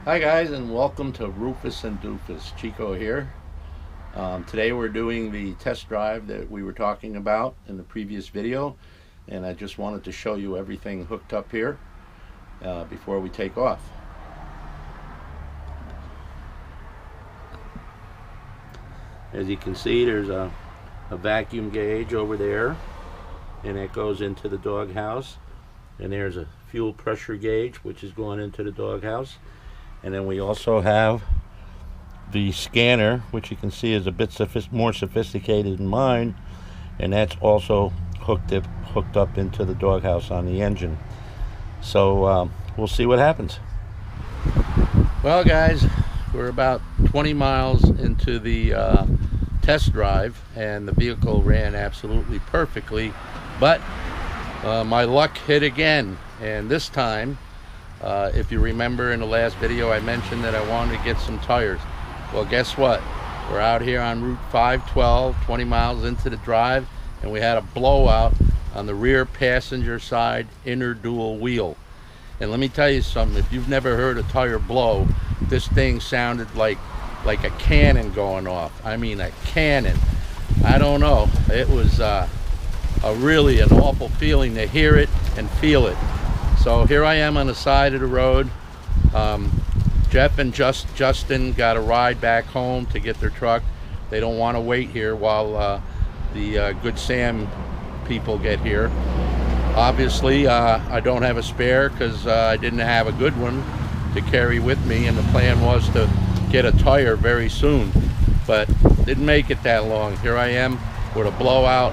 Hi guys, and welcome to Rufus and Doofus. Chico here. Today we're doing the test drive that we were talking about in the previous video, and I just wanted to show you everything hooked up here before we take off. As you can see, there's a vacuum gauge over there, and it goes into the doghouse. And there's a fuel pressure gauge, which is going into the doghouse. And then we also have the scanner, which you can see is a bit more sophisticated than mine, and that's also hooked up into the doghouse on the engine. So we'll see what happens. Well, guys, we're about 20 miles into the test drive, and the vehicle ran absolutely perfectly, but my luck hit again, and this time, if you remember in the last video, I mentioned that I wanted to get some tires. Well, guess what? We're out here on Route 512, 20 miles into the drive, and we had a blowout on the rear passenger side inner dual wheel. And let me tell you something, if you've never heard a tire blow, this thing sounded like a cannon going off. I mean, a cannon. I don't know. It was really an awful feeling to hear it and feel it. So here I am on the side of the road. Jeff and Justin got a ride back home to get their truck. They don't want to wait here while the Good Sam people get here. Obviously, I don't have a spare because I didn't have a good one to carry with me, and the plan was to get a tire very soon, but didn't make it that long. Here I am with a blowout,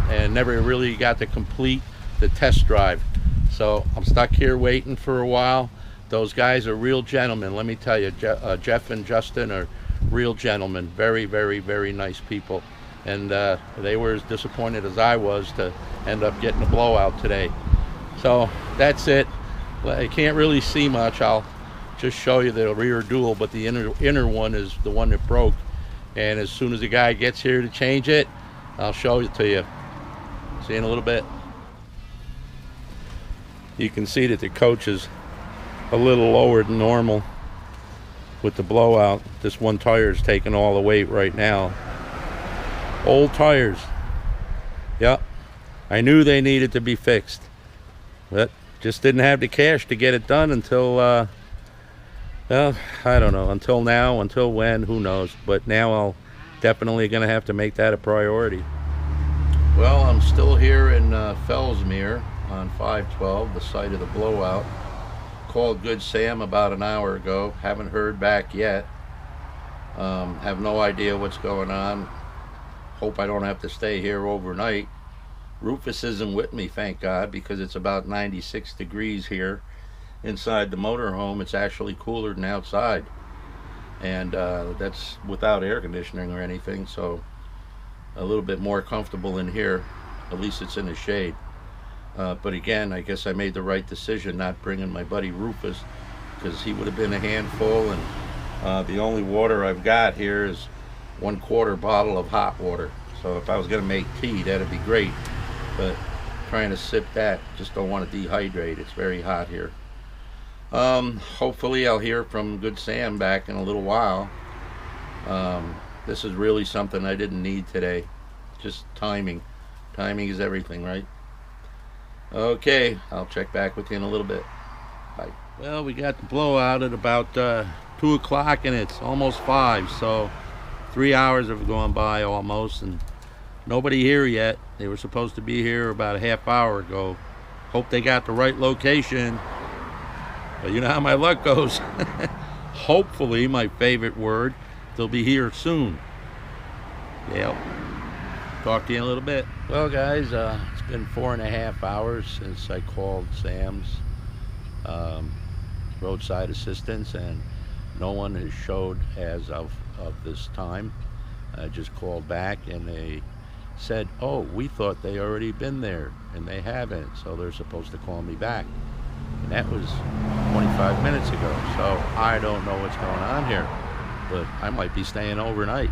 and never really got to complete the test drive. So I'm stuck here waiting for a while. Those guys are real gentlemen, let me tell you. Jeff and Justin are real gentlemen, very, very, very nice people. And they were as disappointed as I was to end up getting a blowout today. So that's it. I can't really see much. I'll just show you the rear dual, but the inner one is the one that broke. And as soon as the guy gets here to change it, I'll show it to you. See you in a little bit. You can see that the coach is a little lower than normal with the blowout. This one tire is taking all the weight right now. Old tires. Yep. I knew they needed to be fixed, but just didn't have the cash to get it done until, well, I don't know, until now, until when, who knows. But now I'll definitely going to have to make that a priority. Well, I'm still here in Fellsmere on 512, the site of the blowout. Called Good Sam about an hour ago. Haven't heard back yet. Have no idea what's going on. Hope I don't have to stay here overnight. Rufus isn't with me, thank God, because it's about 96 degrees here inside the motorhome. It's actually cooler than outside, and that's without air conditioning or anything, so a little bit more comfortable in here. At least it's in the shade. But again, I guess I made the right decision not bringing my buddy Rufus, because he would have been a handful, and the only water I've got here is 1/4 bottle of hot water. So if I was going to make tea, that'd be great, but trying to sip that, just don't want to dehydrate. It's very hot here. Hopefully I'll hear from Good Sam back in a little while. This is really something I didn't need today. Just timing. Timing is everything, right? Okay, I'll check back with you in a little bit. Bye. Well, we got the blowout at about 2 o'clock, and it's almost 5, so 3 hours have gone by almost, and nobody here yet. They were supposed to be here about a half hour ago. Hope they got the right location, but you know how my luck goes. Hopefully, my favorite word, they'll be here soon. Yep. Talk to you in a little bit. Well, guys, it's been 4.5 hours since I called Sam's roadside assistance, and no one has showed as of this time. I just called back, and they said, oh, we thought they already been there, and they haven't, so they're supposed to call me back. And that was 25 minutes ago, so I don't know what's going on here, but I might be staying overnight.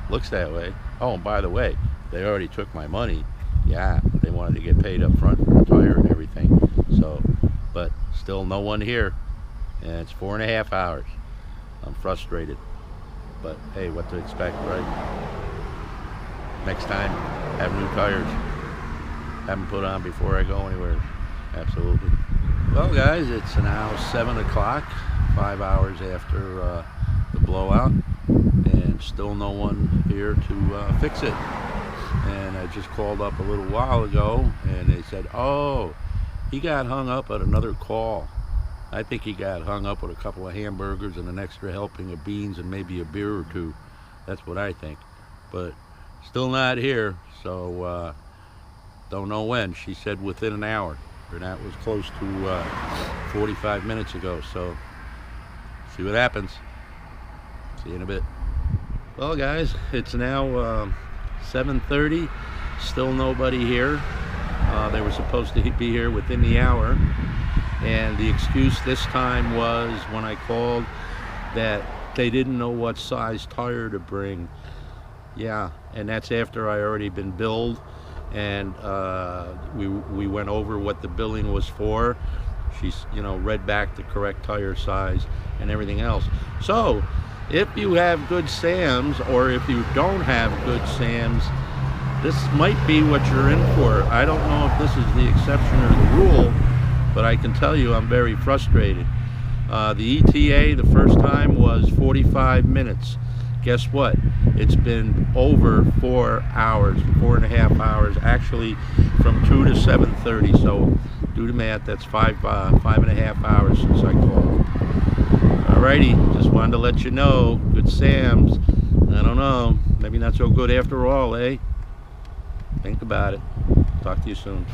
Looks that way. Oh, and by the way, they already took my money. Yeah, they wanted to get paid up front for the tire and everything. So, but still no one here. and it's 4.5 hours. I'm frustrated, but hey, what to expect, right? Next time, have new tires. Have them put on before I go anywhere. Absolutely. Well, guys, it's now 7 o'clock, 5 hours after the blowout, and still no one here to fix it. And I just called up a little while ago, and they said, oh, he got hung up at another call. I think he got hung up with a couple of hamburgers and an extra helping of beans and maybe a beer or two. That's what I think. But still not here, so don't know when. She said within an hour, and that was close to 45 minutes ago. So see what happens. See you in a bit. Well, guys, it's now 7:30. Still nobody here. They were supposed to be here within the hour, and the excuse this time was when I called that they didn't know what size tire to bring. Yeah, and that's after I already been billed, and we went over what the billing was for. She's, read back the correct tire size and everything else. So if you have Good Sam's, or if you don't have Good Sam's, this might be what you're in for. I don't know if this is the exception or the rule, but I can tell you I'm very frustrated. The ETA the first time was 45 minutes. Guess what? It's been over 4 hours, 4.5 hours, actually from 2 to 7:30. So do the math, that's 5.5 hours since I called. Alrighty, just wanted to let you know, Good Sam's, I don't know, maybe not so good after all, eh? Think about it. Talk to you soon.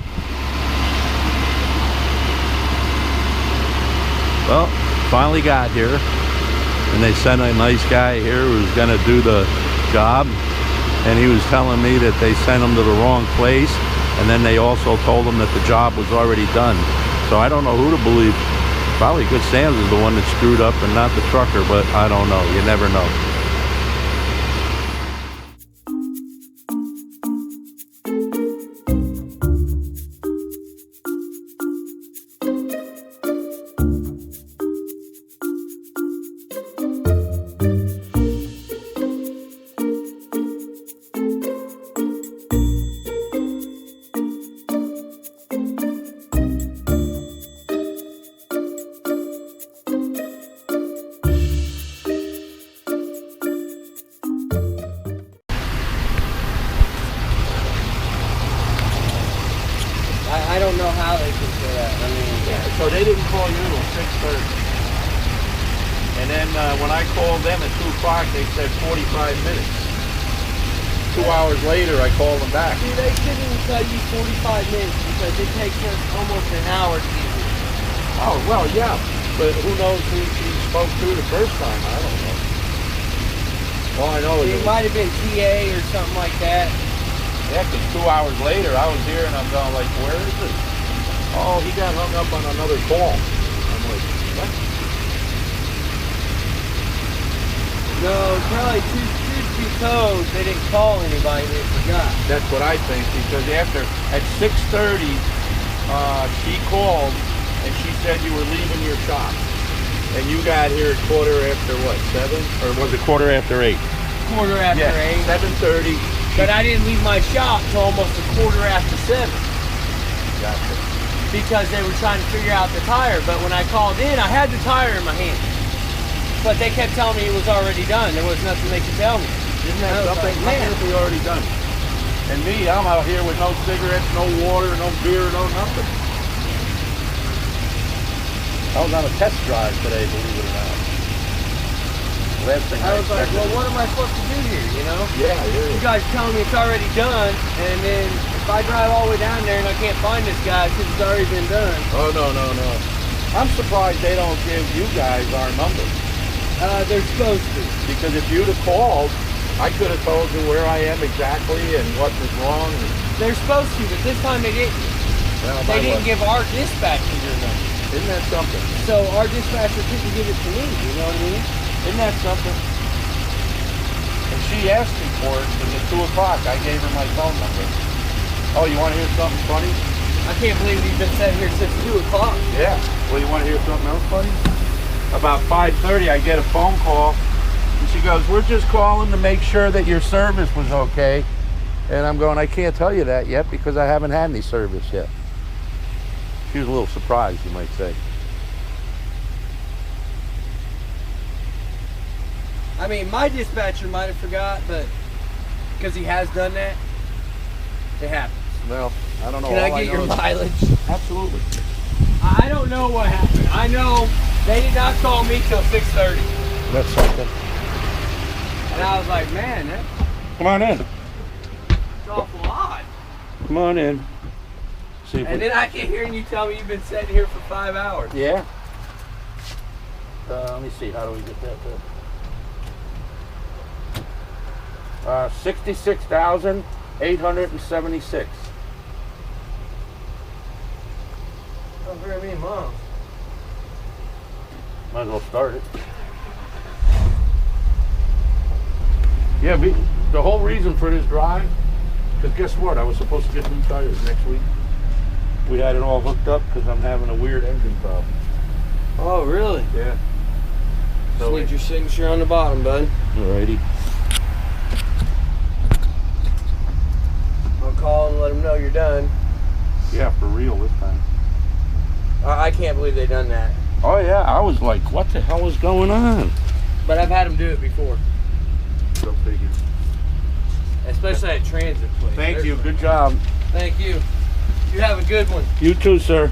Well, finally got here, and they sent a nice guy here who was going to do the job, and he was telling me that they sent him to the wrong place, and then they also told him that the job was already done. So I don't know who to believe. Probably Good Sam's is the one that screwed up and not the trucker, but I don't know. You never know. I don't know how they could do that. I mean, yeah, so they didn't call you until 6:30. And then when I called them at 2 o'clock, they said 45 minutes. 2 hours later, I called them back. see, they shouldn't tell you 45 minutes because it takes us almost an hour to get here. Oh, well, yeah. But who knows who she spoke to the first time? I don't know. All I know is It might have been TA or something like that. yeah, because 2 hours later, I was here and I'm going like, where is it? Oh, he got hung up on another call. I'm like, what? No, probably truth be told, they didn't call anybody, they forgot. That's what I think, because after, at 6:30, she called and she said you were leaving your shop. And you got here at quarter after what, 7? Or was it quarter after 8? Quarter after 8. 7:30. But I didn't leave my shop till almost a quarter after 7. Gotcha. Because they were trying to figure out the tire. But when I called in, I had the tire in my hand. But they kept telling me it was already done. There was nothing they could tell me. Isn't that something? Like, How man. can it be already done? And me, I'm out here with no cigarettes, no water, no beer, no nothing. I was on a test drive today, believe it or not. Last thing I was like, expected. well, what am I supposed to do here, you know? Yeah, I hear You you. guys telling me it's already done, and then if I drive all the way down there and I can't find this guy because it's already been done. Oh, no. I'm surprised they don't give you guys our number. They're supposed to. Because if you'd have called, I could have told you where I am exactly and what was wrong. They're supposed to, but this time they didn't. Well, They my didn't luck. give our dispatcher your number. Isn't that something? So our dispatcher couldn't give it to me, you know what I mean? Isn't that something? And she asked me for it because at 2 o'clock I gave her my phone number. Oh, you want to hear something funny? I can't believe you've been sitting here since 2 o'clock. Yeah. Well, you want to hear something else funny? about 5:30, I get a phone call, and she goes, "We're just calling to make sure that your service was okay." And I'm going, "I can't tell you that yet because I haven't had any service yet." She was a little surprised, you might say. I mean, my dispatcher might have forgot, but because he has done that, it happens. Well, I don't know. Can All I get your know is- mileage? Absolutely. I don't know what happened. I know they did not call me till 6:30, That's something. and I was like, man, that's Come on in. awful odd. Come on in. See if And we... then I keep hearing you tell me you've been sitting here for 5 hours. Yeah. Let me see. How do we get that there? 66,876. Not very many miles. Might as well start it. Yeah, the whole reason for this drive, because guess what? I was supposed to get new tires next week. We had it all hooked up because I'm having a weird engine problem. Oh, really? Yeah. Just need your signature on the bottom, bud. Alrighty. I'll call and let them know you're done. Yeah, for real this time. I can't believe they done that. Oh yeah, I was like, what the hell is going on? But I've had them do it before, Go figure. especially at transit place. Thank They're- you. Good job. Thank you. You have a good one. You too, sir.